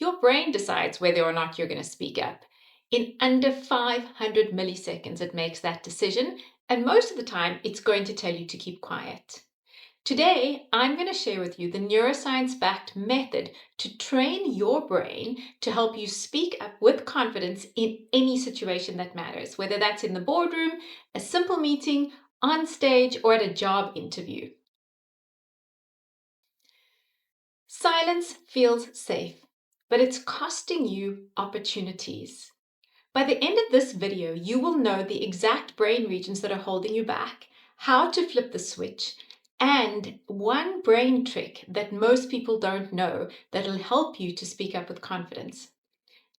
Your brain decides whether or not you're going to speak up. In under 500 milliseconds, it makes that decision, and most of the time, it's going to tell you to keep quiet. Today, I'm going to share with you the neuroscience-backed method to train your brain to help you speak up with confidence in any situation that matters, whether that's in the boardroom, a simple meeting, on stage, or at a job interview. Silence feels safe, but it's costing you opportunities. By the end of this video, you will know the exact brain regions that are holding you back, how to flip the switch, and one brain trick that most people don't know that'll help you to speak up with confidence.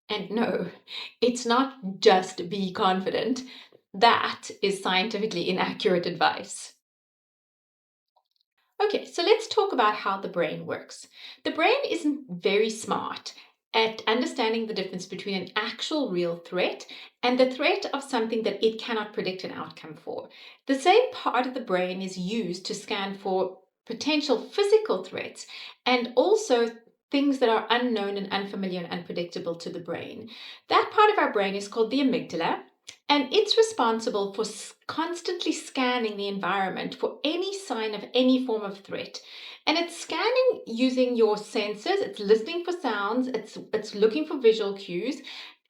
And no, it's not just be confident. That is scientifically inaccurate advice. Okay, so let's talk about how the brain works. The brain isn't very smart at understanding the difference between an actual real threat and the threat of something that it cannot predict an outcome for. The same part of the brain is used to scan for potential physical threats and also things that are unknown and unfamiliar and unpredictable to the brain. That part of our brain is called the amygdala. And it's responsible for constantly scanning the environment for any sign of any form of threat. And it's scanning using your senses, it's listening for sounds, it's looking for visual cues,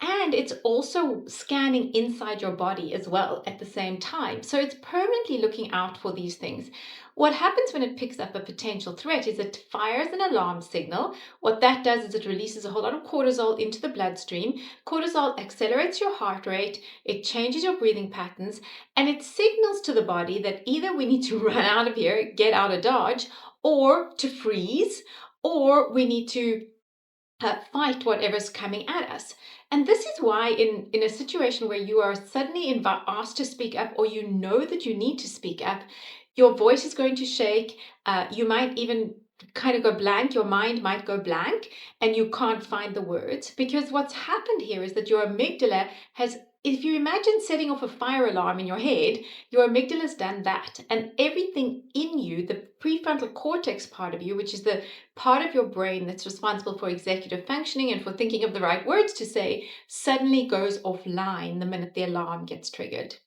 and it's also scanning inside your body as well at the same time. So it's permanently looking out for these things. What happens when it picks up a potential threat is it fires an alarm signal. What that does is it releases a whole lot of cortisol into the bloodstream. Cortisol accelerates your heart rate, it changes your breathing patterns, and it signals to the body that either we need to run out of here, get out of Dodge, or to freeze, or we need to fight whatever's coming at us. And this is why in a situation where you are suddenly asked to speak up, or you know that you need to speak up, your voice is going to shake. You might even kind of go blank. Your mind might go blank and you can't find the words, because what's happened here is that your amygdala has, if you imagine setting off a fire alarm in your head, your amygdala's done that. And everything in you, the prefrontal cortex part of you, which is the part of your brain that's responsible for executive functioning and for thinking of the right words to say, suddenly goes offline the minute the alarm gets triggered.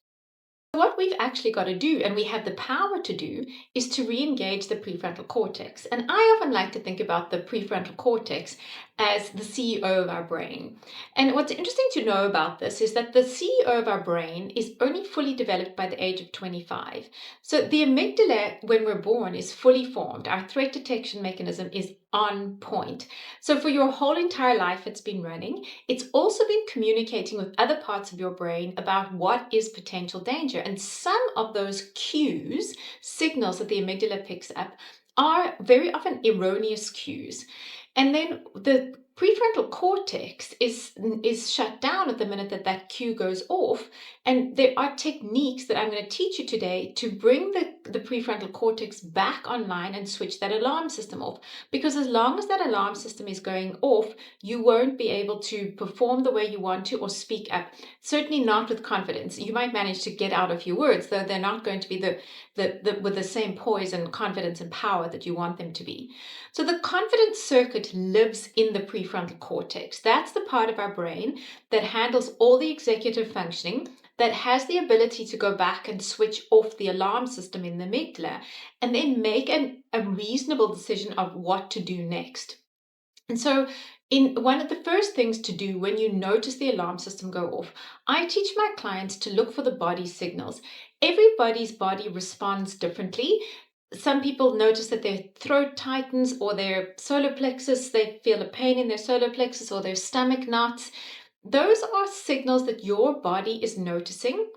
What we've actually got to do, and we have the power to do, is to re-engage the prefrontal cortex. And I often like to think about the prefrontal cortex as the CEO of our brain. And what's interesting to know about this is that the CEO of our brain is only fully developed by the age of 25. So the amygdala, when we're born, is fully formed. Our threat detection mechanism is on point. So for your whole entire life, it's been running. It's also been communicating with other parts of your brain about what is potential danger. And some of those cues, signals that the amygdala picks up, are very often erroneous cues. And then the prefrontal cortex is shut down at the minute that cue goes off. And there are techniques that I'm going to teach you today to bring the prefrontal cortex back online and switch that alarm system off. Because as long as that alarm system is going off, you won't be able to perform the way you want to or speak up. Certainly not with confidence. You might manage to get out a few words, though they're not going to be with the same poise and confidence and power that you want them to be. So the confidence circuit lives in the prefrontal cortex. That's the part of our brain that handles all the executive functioning, that has the ability to go back and switch off the alarm system in the amygdala and then make a reasonable decision of what to do next. And so one of the first things to do when you notice the alarm system go off, I teach my clients to look for the body signals. Everybody's body responds differently. Some people notice that their throat tightens or their solar plexus, they feel a pain in their solar plexus or their stomach knots. Those are signals that your body is noticing.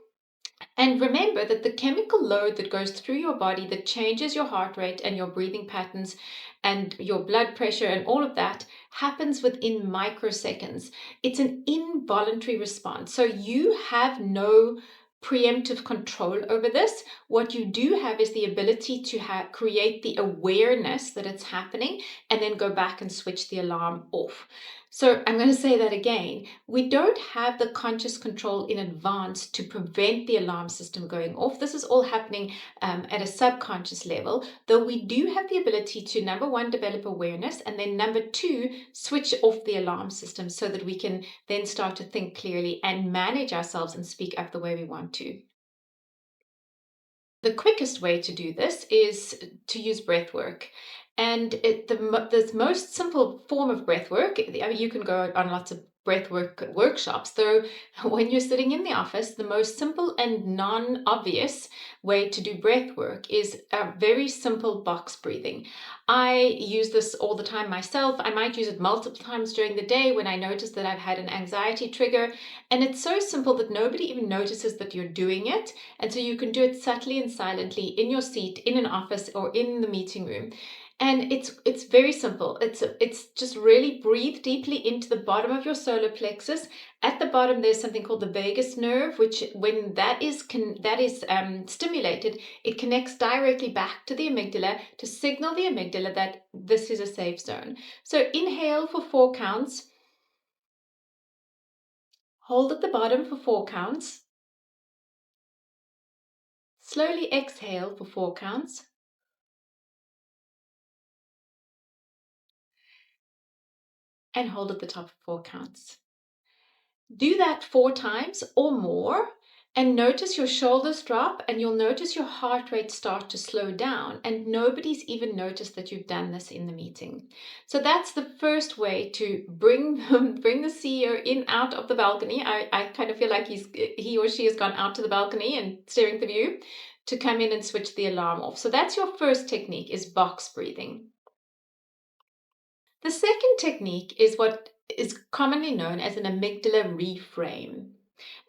And remember that the chemical load that goes through your body that changes your heart rate and your breathing patterns and your blood pressure and all of that happens within microseconds. It's an involuntary response. So you have no preemptive control over this. What you do have is the ability to create the awareness that it's happening and then go back and switch the alarm off. So I'm going to say that again. We don't have the conscious control in advance to prevent the alarm system going off. This is all happening at a subconscious level, though we do have the ability to, number one, develop awareness, and then number two, switch off the alarm system so that we can then start to think clearly and manage ourselves and speak up the way we want to. The quickest way to do this is to use breath work. And the most simple form of breath work, I mean, you can go on lots of breath work workshops, though when you're sitting in the office, the most simple and non-obvious way to do breath work is a very simple box breathing. I use this all the time myself. I might use it multiple times during the day when I notice that I've had an anxiety trigger. And it's so simple that nobody even notices that you're doing it. And so you can do it subtly and silently in your seat, in an office, or in the meeting room. And it's very simple. It's just really breathe deeply into the bottom of your solar plexus. At the bottom, there's something called the vagus nerve, which when that is stimulated, it connects directly back to the amygdala to signal the amygdala that this is a safe zone. So inhale for 4 counts. Hold at the bottom for 4 counts. Slowly exhale for 4 counts. And hold at the top for 4 counts. Do that 4 times or more, and notice your shoulders drop, and you'll notice your heart rate start to slow down, and nobody's even noticed that you've done this in the meeting. So that's the first way to bring the CEO in out of the balcony. I kind of feel like he or she has gone out to the balcony and staring at the view to come in and switch the alarm off. So that's your first technique, is box breathing. The second technique is what is commonly known as an amygdala reframe.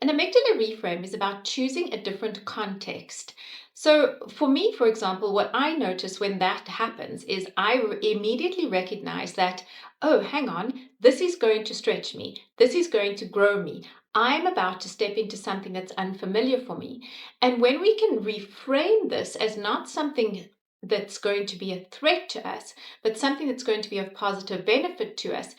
An amygdala reframe is about choosing a different context. So for me, for example, what I notice when that happens is I immediately recognize that, oh, hang on, this is going to stretch me. This is going to grow me. I'm about to step into something that's unfamiliar for me. And when we can reframe this as not something that's going to be a threat to us, but something that's going to be of positive benefit to us,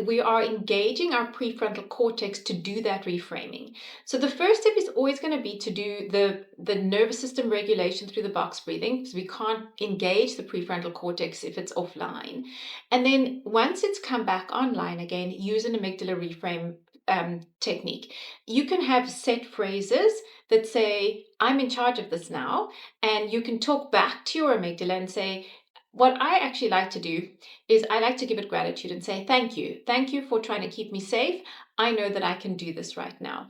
we are engaging our prefrontal cortex to do that reframing. So the first step is always going to be to do the nervous system regulation through the box breathing, because we can't engage the prefrontal cortex if it's offline. And then once it's come back online again, use an amygdala reframe technique. You can have set phrases that say, I'm in charge of this now, and you can talk back to your amygdala and say, what I actually like to do is I like to give it gratitude and say, thank you. Thank you for trying to keep me safe. I know that I can do this right now.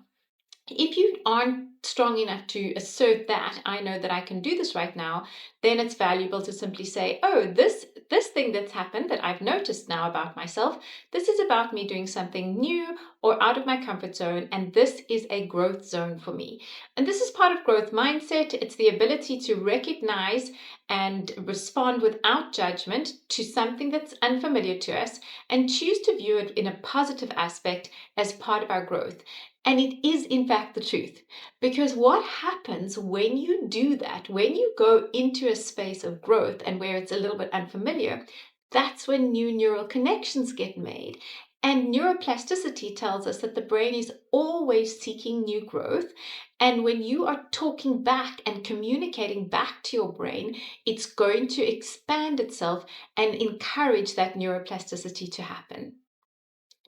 If you aren't strong enough to assert that, I know that I can do this right now, then it's valuable to simply say, oh, this thing that's happened that I've noticed now about myself, this is about me doing something new or out of my comfort zone, and this is a growth zone for me. And this is part of growth mindset. It's the ability to recognize and respond without judgment to something that's unfamiliar to us and choose to view it in a positive aspect as part of our growth. And it is, in fact, the truth. Because what happens when you do that, when you go into a space of growth and where it's a little bit unfamiliar, that's when new neural connections get made. And neuroplasticity tells us that the brain is always seeking new growth. And when you are talking back and communicating back to your brain, it's going to expand itself and encourage that neuroplasticity to happen.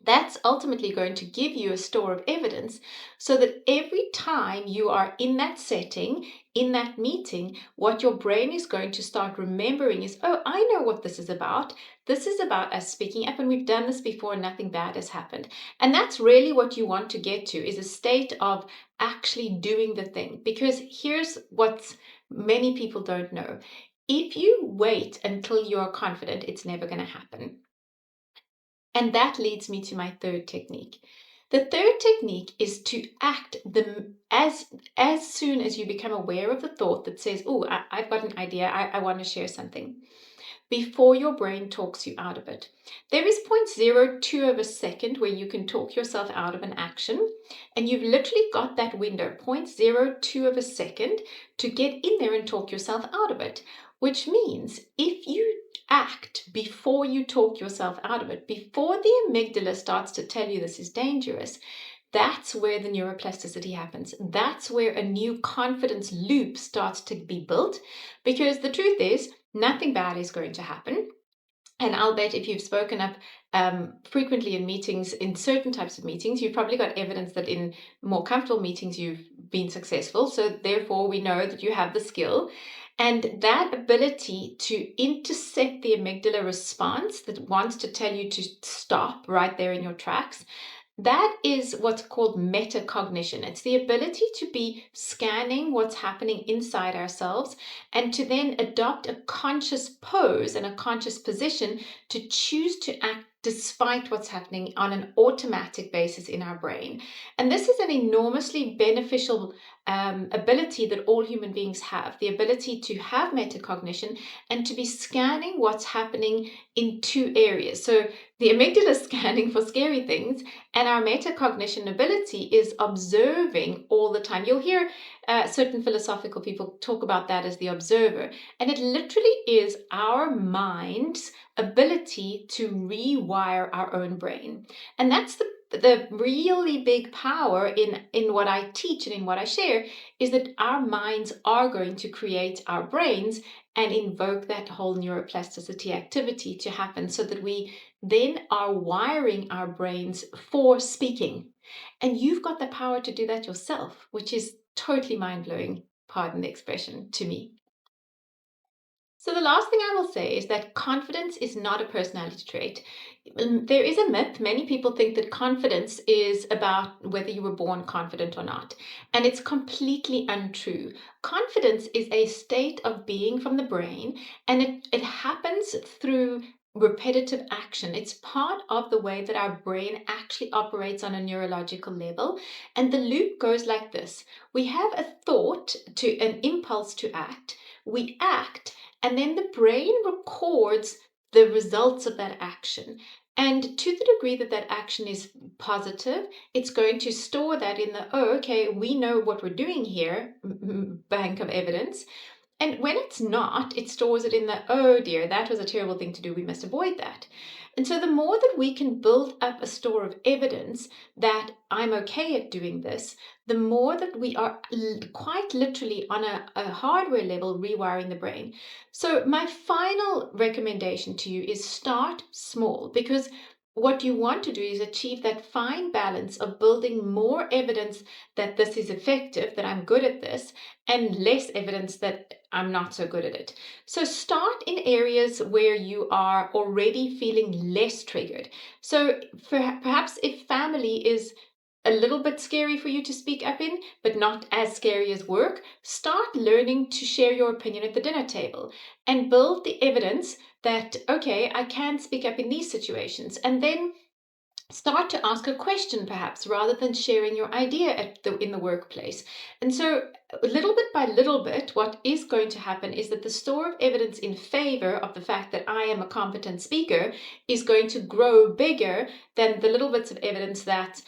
That's ultimately going to give you a store of evidence so that every time you are in that setting, in that meeting, what your brain is going to start remembering is, oh, I know what this is about. This is about us speaking up, and we've done this before and nothing bad has happened. And that's really what you want to get to, is a state of actually doing the thing. Because here's what many people don't know. If you wait until you're confident, it's never going to happen. And that leads me to my third technique. The third technique is to act as soon as you become aware of the thought that says, oh, I've got an idea, I want to share something. before your brain talks you out of it. There is 0.02 of a second where you can talk yourself out of an action, and you've literally got that window, 0.02 of a second, to get in there and talk yourself out of it, which means if you act before you talk yourself out of it, before the amygdala starts to tell you this is dangerous, that's where the neuroplasticity happens. That's where a new confidence loop starts to be built, because the truth is, nothing bad is going to happen. And I'll bet if you've spoken up frequently in meetings, in certain types of meetings, you've probably got evidence that in more comfortable meetings you've been successful. So therefore, we know that you have the skill. And that ability to intercept the amygdala response that wants to tell you to stop right there in your tracks, that is what's called metacognition. It's the ability to be scanning what's happening inside ourselves and to then adopt a conscious pose and a conscious position to choose to act despite what's happening on an automatic basis in our brain. And this is an enormously beneficial ability that all human beings have, the ability to have metacognition and to be scanning what's happening in two areas. So the amygdala is scanning for scary things, and our metacognition ability is observing all the time. You'll hear certain philosophical people talk about that as the observer. And it literally is our mind's ability to rewire our own brain. And that's the really big power in what I teach and in what I share, is that our minds are going to create our brains and invoke that whole neuroplasticity activity to happen, so that we then are wiring our brains for speaking. And you've got the power to do that yourself, which is totally mind-blowing, pardon the expression, to me. So the last thing I will say is that confidence is not a personality trait. There is a myth. Many people think that confidence is about whether you were born confident or not. And it's completely untrue. Confidence is a state of being from the brain, and it happens through repetitive action. It's part of the way that our brain actually operates on a neurological level. And the loop goes like this. We have a thought, to an impulse to act. We act, and then the brain records the results of that action. And to the degree that that action is positive, it's going to store that in the, oh, okay, we know what we're doing here, bank of evidence. And when it's not, it stores it in the, oh dear, that was a terrible thing to do, we must avoid that. And so the more that we can build up a store of evidence that I'm okay at doing this, the more that we are quite literally on a hardware level rewiring the brain. So my final recommendation to you is start small, because what you want to do is achieve that fine balance of building more evidence that this is effective, that I'm good at this, and less evidence that I'm not so good at it. So start in areas where you are already feeling less triggered. So perhaps if family is a little bit scary for you to speak up in, but not as scary as work, start learning to share your opinion at the dinner table and build the evidence that, okay, I can speak up in these situations. And then start to ask a question, perhaps, rather than sharing your idea in the workplace. And so little bit by little bit, what is going to happen is that the store of evidence in favor of the fact that I am a competent speaker is going to grow bigger than the little bits of evidence that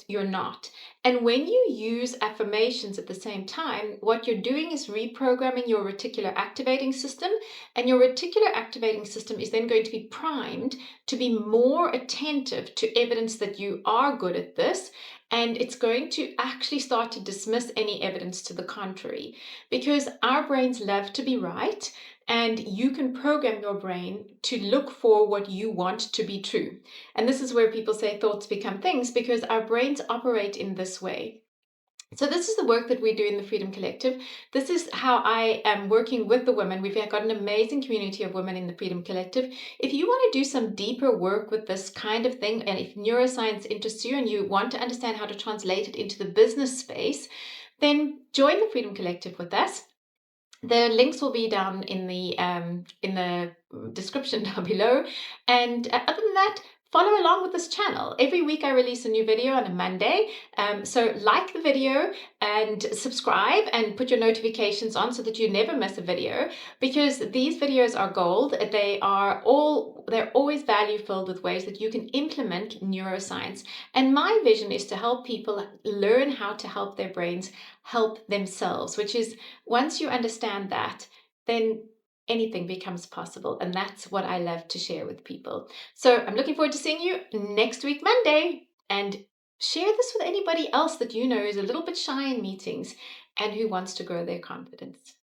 you're not. And when you use affirmations at the same time, what you're doing is reprogramming your reticular activating system, and your reticular activating system is then going to be primed to be more attentive to evidence that you are good at this, and it's going to actually start to dismiss any evidence to the contrary, because our brains love to be right, and you can program your brain to look for what you want to be true. And this is where people say thoughts become things, because our brains operate in this way. So this is the work that we do in the Freedom Collective. This is how I am working with the women. We've got an amazing community of women in the Freedom Collective. If you want to do some deeper work with this kind of thing, and if neuroscience interests you and you want to understand how to translate it into the business space, then join the Freedom Collective with us. The links will be down in the description down below. And other than that, follow along with this channel. Every week I release a new video on a Monday. So like the video and subscribe and put your notifications on so that you never miss a video, because these videos are gold. They're always value filled with ways that you can implement neuroscience. And my vision is to help people learn how to help their brains help themselves, which is, once you understand that, then anything becomes possible. And that's what I love to share with people. So I'm looking forward to seeing you next week, Monday. And share this with anybody else that you know is a little bit shy in meetings and who wants to grow their confidence.